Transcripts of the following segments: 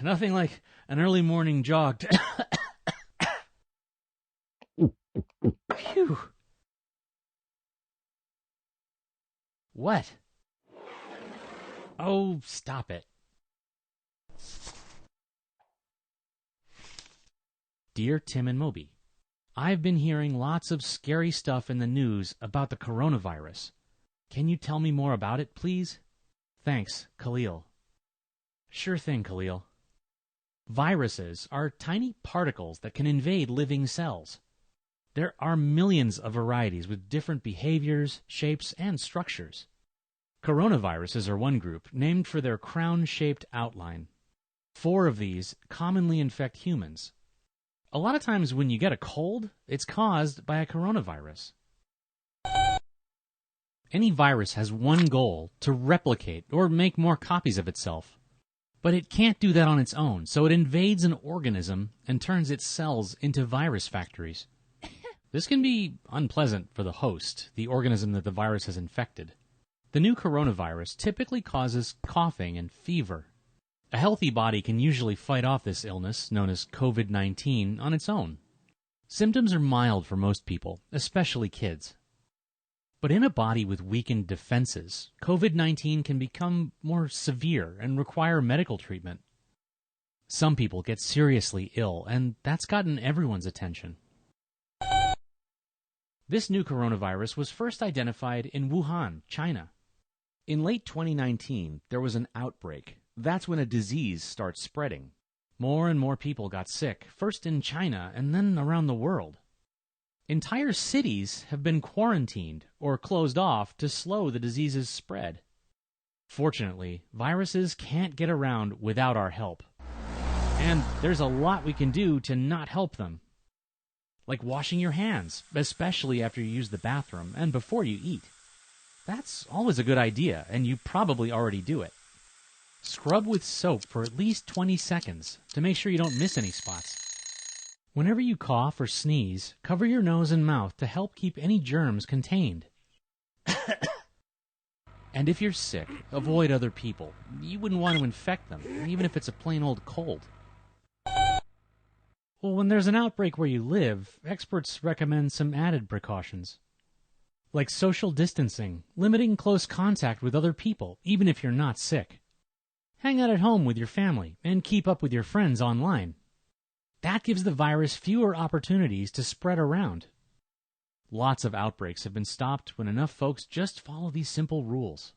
Nothing like an early morning jog to Phew. What? Oh, stop it. Dear Tim and Moby, I've been hearing lots of scary stuff in the news about the coronavirus. Can you tell me more about it, please? Thanks, Khalil. Sure thing, Khalil. Viruses are tiny particles that can invade living cells. There are millions of varieties with different behaviors, shapes, and structures. Coronaviruses are one group, named for their crown-shaped outline. 4 of these commonly infect humans. A lot of times when you get a cold, it's caused by a coronavirus. Any virus has one goal: to replicate or make more copies of itself. But it can't do that on its own, so it invades an organism and turns its cells into virus factories. This can be unpleasant for the host, the organism that the virus has infected. The new coronavirus typically causes coughing and fever. A healthy body can usually fight off this illness, known as COVID-19, on its own. Symptoms are mild for most people, especially kids. But in a body with weakened defenses, COVID-19 can become more severe and require medical treatment. Some people get seriously ill, and that's gotten everyone's attention. This new coronavirus was first identified in Wuhan, China. In late 2019, there was an outbreak. That's when a disease starts spreading. More and more people got sick, first in China and then around the world. Entire cities have been quarantined or closed off to slow the disease's spread. Fortunately, viruses can't get around without our help. And there's a lot we can do to not help them. Like washing your hands, especially after you use the bathroom and before you eat. That's always a good idea, and you probably already do it. Scrub with soap for at least 20 seconds to make sure you don't miss any spots. Whenever you cough or sneeze, cover your nose and mouth to help keep any germs contained. And if you're sick, avoid other people. You wouldn't want to infect them, even if it's a plain old cold. Well, when there's an outbreak where you live, experts recommend some added precautions. Like social distancing, limiting close contact with other people, even if you're not sick. Hang out at home with your family, and keep up with your friends online. That gives the virus fewer opportunities to spread around. Lots of outbreaks have been stopped when enough folks just follow these simple rules.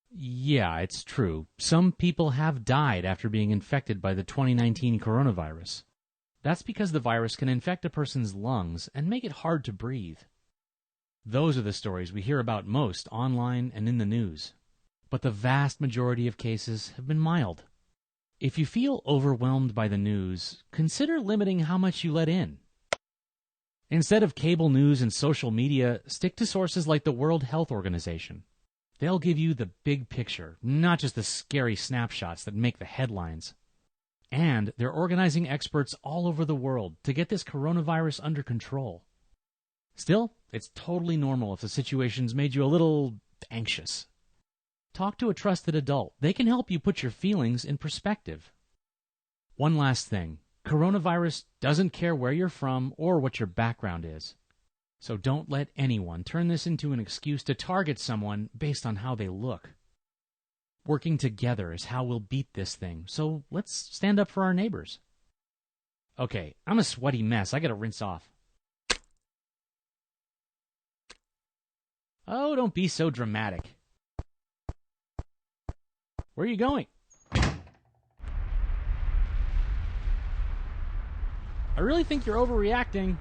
Yeah, it's true. Some people have died after being infected by the 2019 coronavirus. That's because the virus can infect a person's lungs and make it hard to breathe. Those are the stories we hear about most online and in the news. But the vast majority of cases have been mild. If you feel overwhelmed by the news, consider limiting how much you let in. Instead of cable news and social media, stick to sources like the World Health Organization. They'll give you the big picture, not just the scary snapshots that make the headlines. And they're organizing experts all over the world to get this coronavirus under control. Still, it's totally normal if the situation's made you a little anxious. Talk to a trusted adult. They can help you put your feelings in perspective. One last thing. Coronavirus doesn't care where you're from or what your background is. So don't let anyone turn this into an excuse to target someone based on how they look. Working together is how we'll beat this thing, so let's stand up for our neighbors. Okay, I'm a sweaty mess. I gotta rinse off. Oh, don't be so dramatic. Where are you going? I really think you're overreacting.